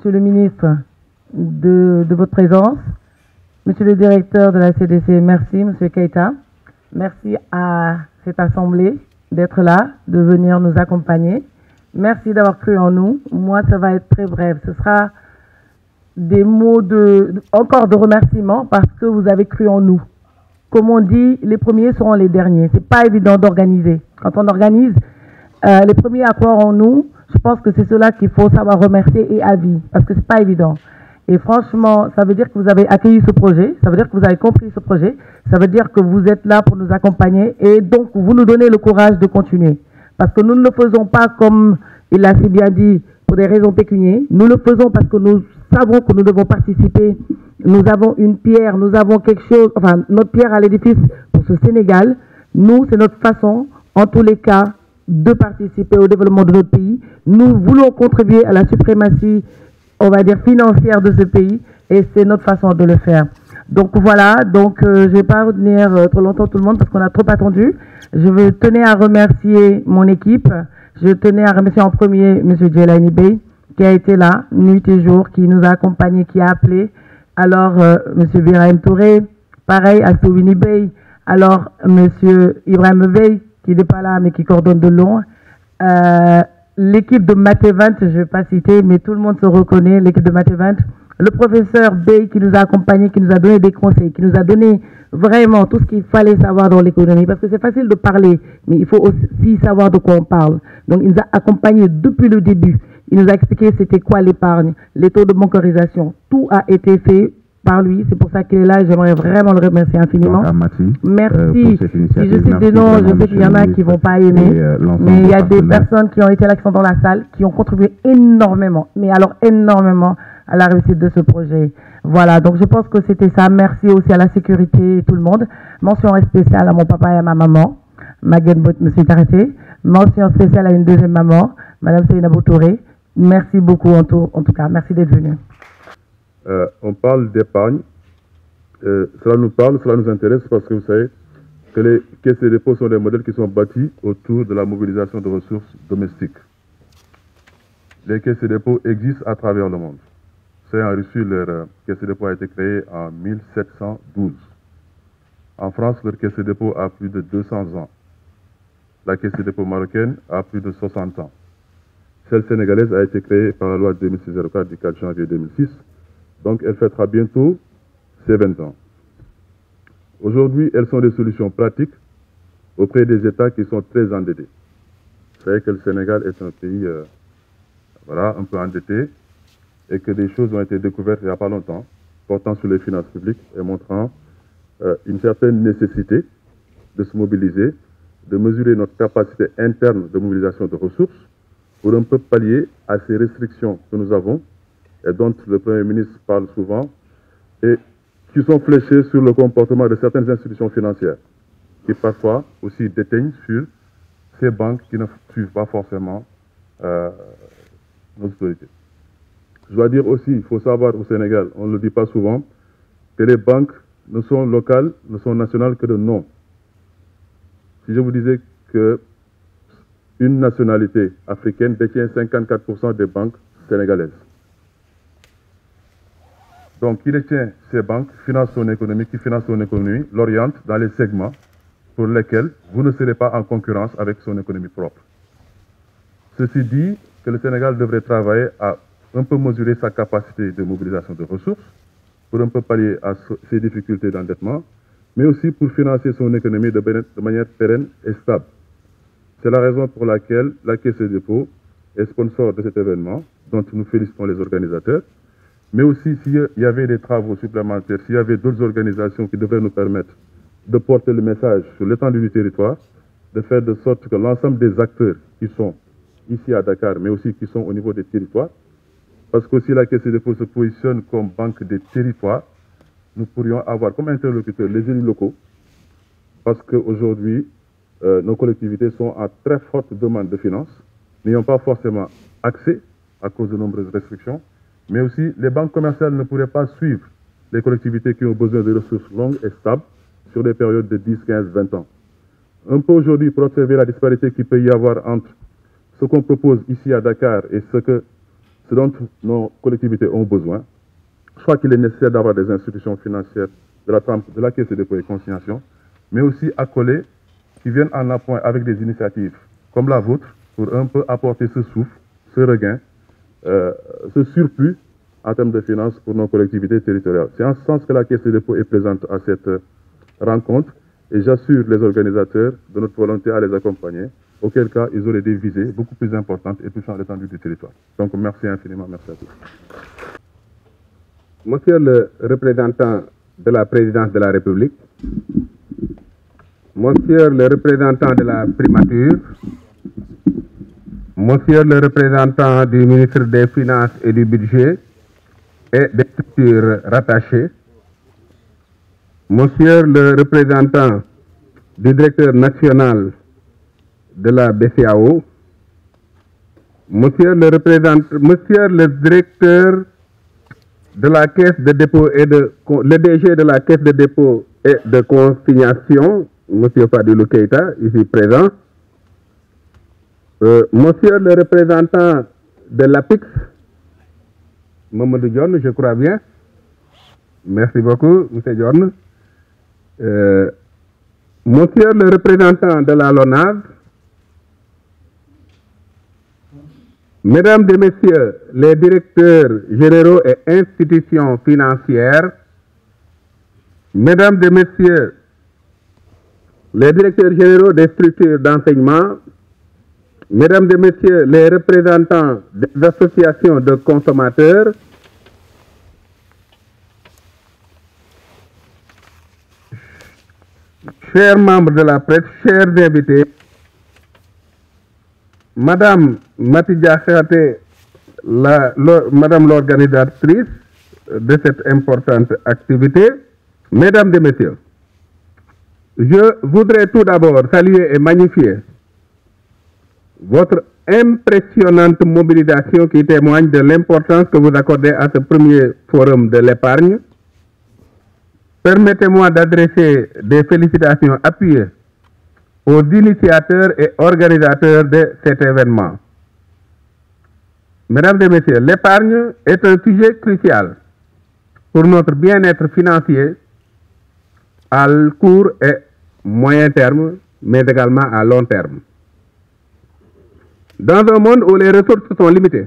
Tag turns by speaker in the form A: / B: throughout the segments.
A: Monsieur le ministre, de votre présence. Monsieur le directeur de la CDC, merci, Monsieur Keïta. Merci à cette assemblée d'être là, de venir nous accompagner. Merci d'avoir cru en nous. Moi, ça va être très bref. Ce sera des mots encore de remerciement parce que vous avez cru en nous. Comme on dit, les premiers seront les derniers. C'est pas évident d'organiser. Quand on organise, les premiers à croire en nous, je pense que c'est cela qu'il faut savoir remercier et à vie, parce que c'est pas évident. Et franchement, ça veut dire que vous avez accueilli ce projet, ça veut dire que vous avez compris ce projet, ça veut dire que vous êtes là pour nous accompagner et donc vous nous donnez le courage de continuer. Parce que nous ne le faisons pas comme il l'a si bien dit, pour des raisons pécuniaires. Nous le faisons parce que nous savons que nous devons participer. Nous avons une pierre, nous avons quelque chose, enfin, notre pierre à l'édifice pour ce Sénégal. Nous, c'est notre façon, en tous les cas, de participer au développement de notre pays. Nous voulons contribuer à la suprématie, on va dire, financière de ce pays, et c'est notre façon de le faire. Donc voilà, donc je ne vais pas retenir trop longtemps tout le monde parce qu'on a trop attendu. Je tenais à remercier mon équipe. Je tenais à remercier en premier M. Djelani Bey, qui a été là, nuit et jour, qui nous a accompagnés, qui a appelé. Alors, M. Birahim Touré, pareil, à Souvini Bey. Alors, M. Ibrahim Bey, qui n'est pas là, mais qui coordonne de long. L'équipe de Mathevent, je ne vais pas citer, mais tout le monde se reconnaît, l'équipe de Mathevent. Le professeur Bey qui nous a accompagnés, qui nous a donné des conseils, qui nous a donné vraiment tout ce qu'il fallait savoir dans l'économie. Parce que c'est facile de parler, mais il faut aussi savoir de quoi on parle. Donc, il nous a accompagnés depuis le début. Il nous a expliqué c'était quoi l'épargne, les taux de bancarisation. Tout a été fait par lui. C'est pour ça qu'il est là et j'aimerais vraiment le remercier infiniment. Merci. Si je cite des noms, je sais qu'il y en a qui ne vont pas aimer, mais il y a des personnes qui ont été là, qui sont dans la salle, qui ont contribué énormément, mais alors énormément à la réussite de ce projet. Voilà, donc je pense que c'était ça. Merci aussi à la sécurité et tout le monde. Mention spéciale à mon papa et à ma maman, Maguette Bot, M. Carré. Mention spéciale à une deuxième maman, Mme Seynabou Touré. Merci beaucoup en tout cas. Merci d'être venu.
B: On parle d'épargne. Cela nous parle, cela nous intéresse parce que vous savez que les caisses et dépôts sont des modèles qui sont bâtis autour de la mobilisation de ressources domestiques. Les caisses et dépôts existent à travers le monde. C'est en Russie, leur caisse et dépôt a été créée en 1712. En France, leur caisse et dépôt a plus de 200 ans. La caisse et dépôt marocaine a plus de 60 ans. Celle sénégalaise a été créée par la loi 2604 du 4 janvier 2006. Donc, elle fêtera bientôt ses 20 ans. Aujourd'hui, elles sont des solutions pratiques auprès des États qui sont très endettés. Vous savez que le Sénégal est un pays voilà, un peu endetté et que des choses ont été découvertes il n'y a pas longtemps, portant sur les finances publiques et montrant une certaine nécessité de se mobiliser, de mesurer notre capacité interne de mobilisation de ressources pour un peu pallier à ces restrictions que nous avons et dont le Premier ministre parle souvent et qui sont fléchées sur le comportement de certaines institutions financières qui parfois aussi déteignent sur ces banques qui ne suivent pas forcément nos autorités. Je dois dire aussi, il faut savoir au Sénégal, on ne le dit pas souvent, que les banques ne sont locales, ne sont nationales que de nom. Si je vous disais que une nationalité africaine détient 54% des banques sénégalaises. Donc, qui détient ces banques, finance son économie, qui finance son économie, l'oriente dans les segments pour lesquels vous ne serez pas en concurrence avec son économie propre. Ceci dit, que le Sénégal devrait travailler à un peu mesurer sa capacité de mobilisation de ressources pour un peu pallier à ses difficultés d'endettement, mais aussi pour financer son économie de manière pérenne et stable. C'est la raison pour laquelle la Caisse des dépôts est sponsor de cet événement, dont nous félicitons les organisateurs, mais aussi s'il y avait des travaux supplémentaires, s'il y avait d'autres organisations qui devraient nous permettre de porter le message sur l'étendue du territoire, de faire de sorte que l'ensemble des acteurs qui sont ici à Dakar, mais aussi qui sont au niveau des territoires, parce qu'aussi la Caisse des dépôts se positionne comme banque des territoires, nous pourrions avoir comme interlocuteurs les élus locaux, parce qu'aujourd'hui, nos collectivités sont en très forte demande de finances, n'ayant pas forcément accès à cause de nombreuses restrictions, mais aussi les banques commerciales ne pourraient pas suivre les collectivités qui ont besoin de ressources longues et stables sur des périodes de 10, 15, 20 ans. Un peu aujourd'hui pour observer la disparité qu'il peut y avoir entre ce qu'on propose ici à Dakar et ce que ce dont nos collectivités ont besoin. Je crois qu'il est nécessaire d'avoir des institutions financières de la trempe de la Caisse de dépôt et consignation, mais aussi accolées, qui viennent en appoint avec des initiatives comme la vôtre, pour un peu apporter ce souffle, ce regain, ce surplus en termes de finances pour nos collectivités territoriales. C'est en ce sens que la Caisse de dépôt est présente à cette rencontre, et j'assure les organisateurs de notre volonté à les accompagner, auquel cas ils auraient des visées beaucoup plus importantes et touchant l'étendue du territoire. Donc merci infiniment, merci à tous.
C: Monsieur le représentant de la présidence de la République, Monsieur le représentant de la primature, Monsieur le représentant du ministre des Finances et du Budget et des structures rattachées, Monsieur le représentant du directeur national de la BCEAO, Monsieur le directeur de la Caisse de dépôt et le DG de la Caisse de dépôt et de consignation, Monsieur Fadilou Keïta, ici présent, Monsieur le représentant de l'APIX, Mamadou Dione, je crois bien. Merci beaucoup, Monsieur Dione. Monsieur le représentant de la LONASE, Mesdames et Messieurs les directeurs généraux et institutions financières, Mesdames et Messieurs les directeurs généraux des structures d'enseignement, Mesdames et Messieurs les représentants des associations de consommateurs, chers membres de la presse, chers invités, Madame Matidja Khaté, Madame l'organisatrice de cette importante activité, Mesdames et Messieurs, je voudrais tout d'abord saluer et magnifier votre impressionnante mobilisation qui témoigne de l'importance que vous accordez à ce premier forum de l'épargne. Permettez-moi d'adresser des félicitations appuyées aux initiateurs et organisateurs de cet événement. Mesdames et Messieurs, l'épargne est un sujet crucial pour notre bien-être financier à court et moyen terme, mais également à long terme. Dans un monde où les ressources sont limitées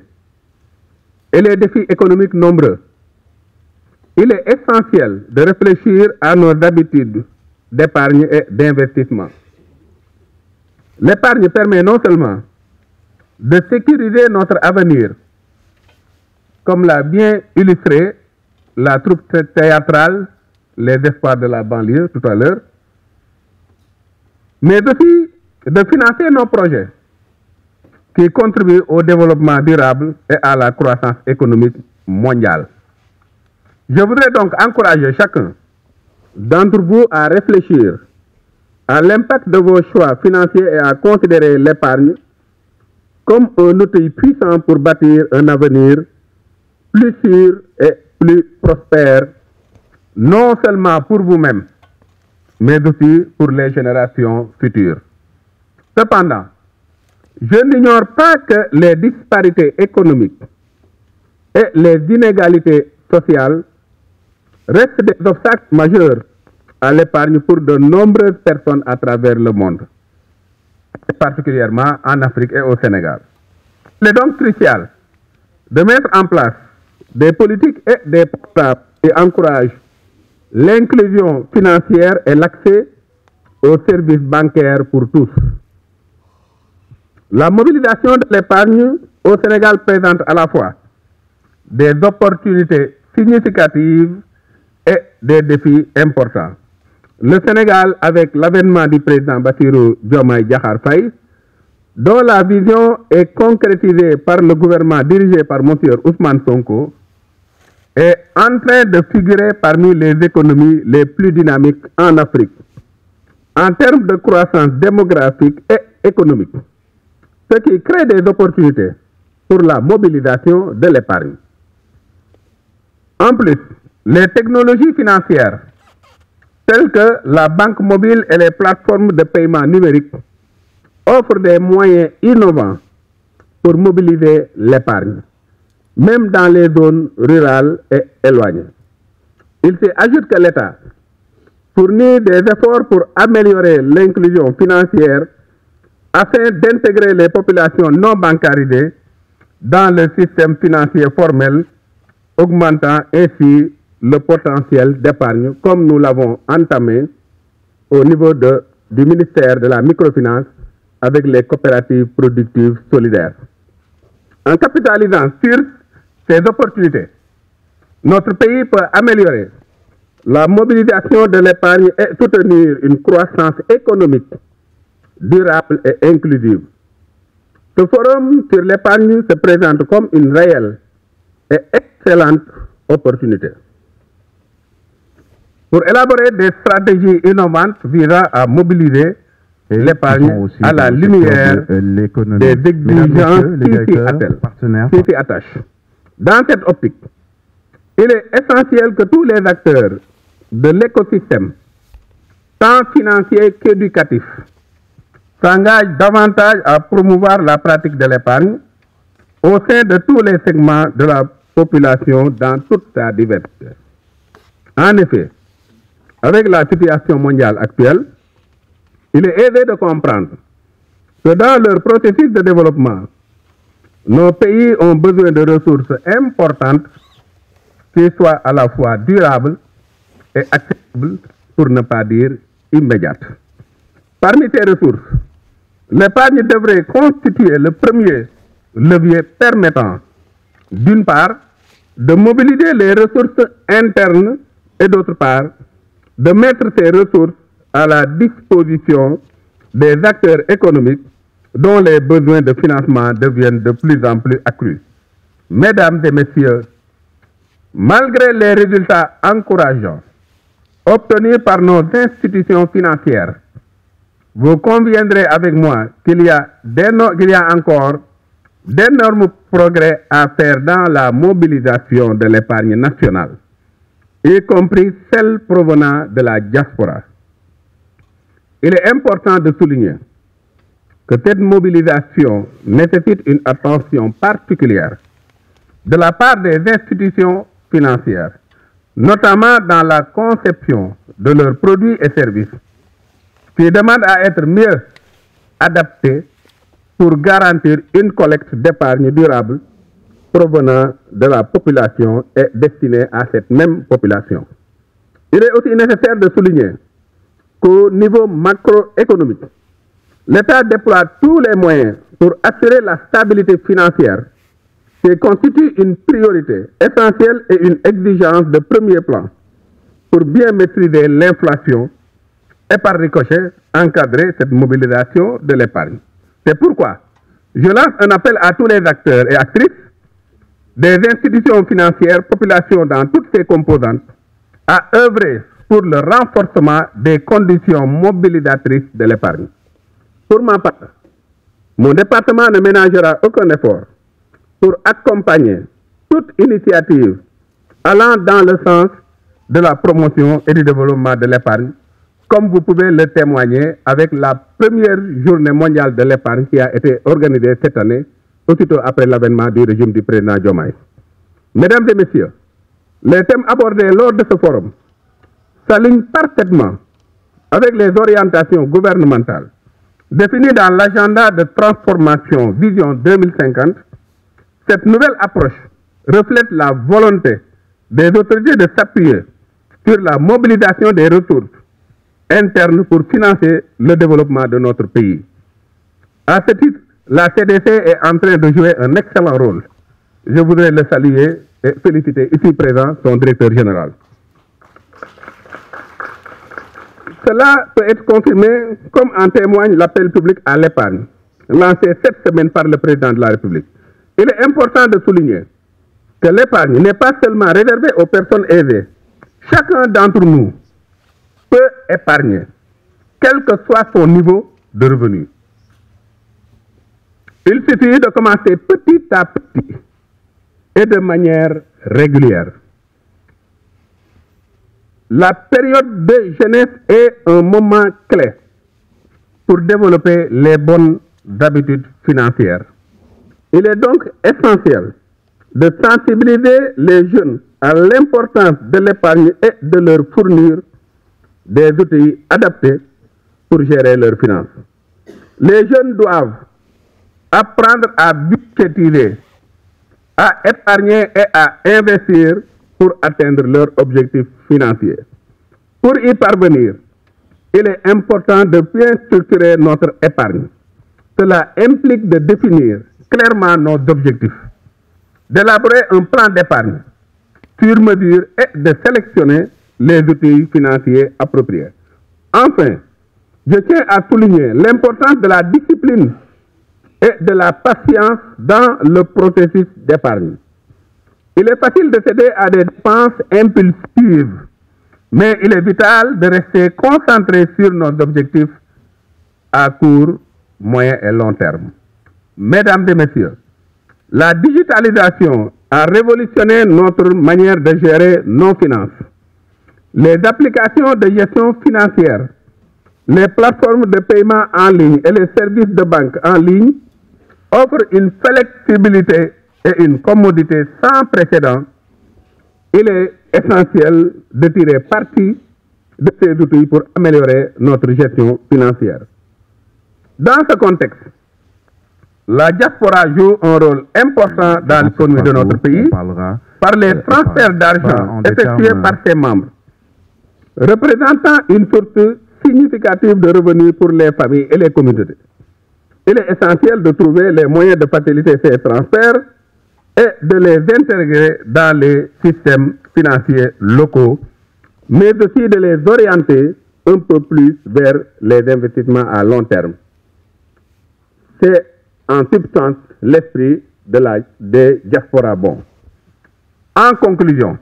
C: et les défis économiques nombreux, il est essentiel de réfléchir à nos habitudes d'épargne et d'investissement. L'épargne permet non seulement de sécuriser notre avenir, comme l'a bien illustré la troupe théâtrale Les Espoirs de la banlieue tout à l'heure, mais aussi de financer nos projets qui contribuent au développement durable et à la croissance économique mondiale. Je voudrais donc encourager chacun d'entre vous à réfléchir à l'impact de vos choix financiers et à considérer l'épargne comme un outil puissant pour bâtir un avenir plus sûr et plus prospère, non seulement pour vous-même, mais aussi pour les générations futures. Cependant, je n'ignore pas que les disparités économiques et les inégalités sociales restent des obstacles majeurs à l'épargne pour de nombreuses personnes à travers le monde, et particulièrement en Afrique et au Sénégal. Il est donc crucial de mettre en place des politiques et des programmes qui encouragent l'inclusion financière et l'accès aux services bancaires pour tous. La mobilisation de l'épargne au Sénégal présente à la fois des opportunités significatives et des défis importants. Le Sénégal, avec l'avènement du président Bassirou Diomaye Diakhar Faye, dont la vision est concrétisée par le gouvernement dirigé par M. Ousmane Sonko, est en train de figurer parmi les économies les plus dynamiques en Afrique, en termes de croissance démographique et économique, ce qui crée des opportunités pour la mobilisation de l'épargne. En plus, les technologies financières, telles que la banque mobile et les plateformes de paiement numérique, offrent des moyens innovants pour mobiliser l'épargne. même dans les zones rurales et éloignées. Il s'ajoute que l'État fournit des efforts pour améliorer l'inclusion financière afin d'intégrer les populations non bancarisées dans le système financier formel, augmentant ainsi le potentiel d'épargne, comme nous l'avons entamé au niveau du ministère de la microfinance avec les coopératives productives solidaires. En capitalisant sur ces opportunités, notre pays peut améliorer la mobilisation de l'épargne et soutenir une croissance économique durable et inclusive. Ce forum sur l'épargne se présente comme une réelle et excellente opportunité pour élaborer des stratégies innovantes visant à mobiliser l'épargne à la lumière des exigences qui s'y attachent. Dans cette optique, il est essentiel que tous les acteurs de l'écosystème, tant financier qu'éducatif, s'engagent davantage à promouvoir la pratique de l'épargne au sein de tous les segments de la population dans toute sa diversité. En effet, avec la situation mondiale actuelle, il est aisé de comprendre que dans leur processus de développement, nos pays ont besoin de ressources importantes qui soient à la fois durables et accessibles, pour ne pas dire immédiates. Parmi ces ressources, l'épargne devrait constituer le premier levier permettant, d'une part, de mobiliser les ressources internes et d'autre part, de mettre ces ressources à la disposition des acteurs économiques dont les besoins de financement deviennent de plus en plus accrus. Mesdames et messieurs, malgré les résultats encourageants obtenus par nos institutions financières, vous conviendrez avec moi qu'il y a encore d'énormes progrès à faire dans la mobilisation de l'épargne nationale, y compris celle provenant de la diaspora. Il est important de souligner que cette mobilisation nécessite une attention particulière de la part des institutions financières, notamment dans la conception de leurs produits et services, qui demandent à être mieux adaptés pour garantir une collecte d'épargne durable provenant de la population et destinée à cette même population. Il est aussi nécessaire de souligner qu'au niveau macroéconomique, l'État déploie tous les moyens pour assurer la stabilité financière, qui constitue une priorité essentielle et une exigence de premier plan pour bien maîtriser l'inflation et par ricochet encadrer cette mobilisation de l'épargne. C'est pourquoi je lance un appel à tous les acteurs et actrices des institutions financières, population dans toutes ses composantes, à œuvrer pour le renforcement des conditions mobilisatrices de l'épargne. Pour ma part, mon département ne ménagera aucun effort pour accompagner toute initiative allant dans le sens de la promotion et du développement de l'épargne, comme vous pouvez le témoigner avec la première journée mondiale de l'épargne qui a été organisée cette année, aussitôt après l'avènement du régime du président Diomaye. Mesdames et messieurs, les thèmes abordés lors de ce forum s'alignent parfaitement avec les orientations gouvernementales définies dans l'agenda de transformation Vision 2050. Cette nouvelle approche reflète la volonté des autorités de s'appuyer sur la mobilisation des ressources internes pour financer le développement de notre pays. À ce titre, la CDC est en train de jouer un excellent rôle. Je voudrais le saluer et féliciter ici présent son directeur général. Cela peut être confirmé comme en témoigne l'appel public à l'épargne lancé cette semaine par le président de la République. Il est important de souligner que l'épargne n'est pas seulement réservée aux personnes aisées. Chacun d'entre nous peut épargner, quel que soit son niveau de revenu. Il suffit de commencer petit à petit et de manière régulière. La période de jeunesse est un moment clé pour développer les bonnes habitudes financières. Il est donc essentiel de sensibiliser les jeunes à l'importance de l'épargne et de leur fournir des outils adaptés pour gérer leurs finances. Les jeunes doivent apprendre à budgétiser, à épargner et à investir pour atteindre leurs objectifs financiers. Pour y parvenir, il est important de bien structurer notre épargne. Cela implique de définir clairement nos objectifs, d'élaborer un plan d'épargne sur mesure et de sélectionner les outils financiers appropriés. Enfin, je tiens à souligner l'importance de la discipline et de la patience dans le processus d'épargne. Il est facile de céder à des dépenses impulsives, mais il est vital de rester concentré sur nos objectifs à court, moyen et long terme. Mesdames et messieurs, la digitalisation a révolutionné notre manière de gérer nos finances. Les applications de gestion financière, les plateformes de paiement en ligne et les services de banque en ligne offrent une flexibilité et une commodité sans précédent. Il est essentiel de tirer parti de ces outils pour améliorer notre gestion financière. Dans ce contexte, la diaspora joue un rôle important dans l'économie de notre pays par les transferts d'argent effectués par ses membres, représentant une source significative de revenus pour les familles et les communautés. Il est essentiel de trouver les moyens de faciliter ces transferts et de les intégrer dans les systèmes financiers locaux, mais aussi de les orienter un peu plus vers les investissements à long terme. C'est en substance l'esprit des diaspora bons. En conclusion,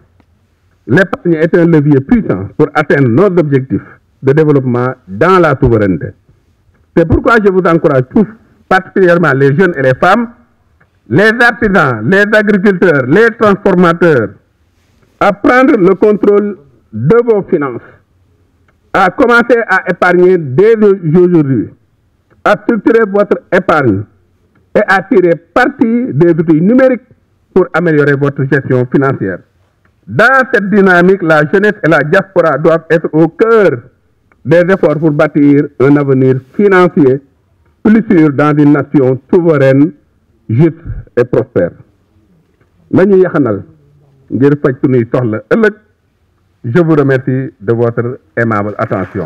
C: l'épargne est un levier puissant pour atteindre nos objectifs de développement dans la souveraineté. C'est pourquoi je vous encourage tous, particulièrement les jeunes et les femmes, les artisans, les agriculteurs, les transformateurs, à prendre le contrôle de vos finances, à commencer à épargner dès aujourd'hui, à structurer votre épargne et à tirer parti des outils numériques pour améliorer votre gestion financière. Dans cette dynamique, la jeunesse et la diaspora doivent être au cœur des efforts pour bâtir un avenir financier plus sûr dans une nation souveraine, juste et prospère. Nañu yaxanal ngir faj sunuy soxla ëllëg. Je vous remercie de votre aimable attention.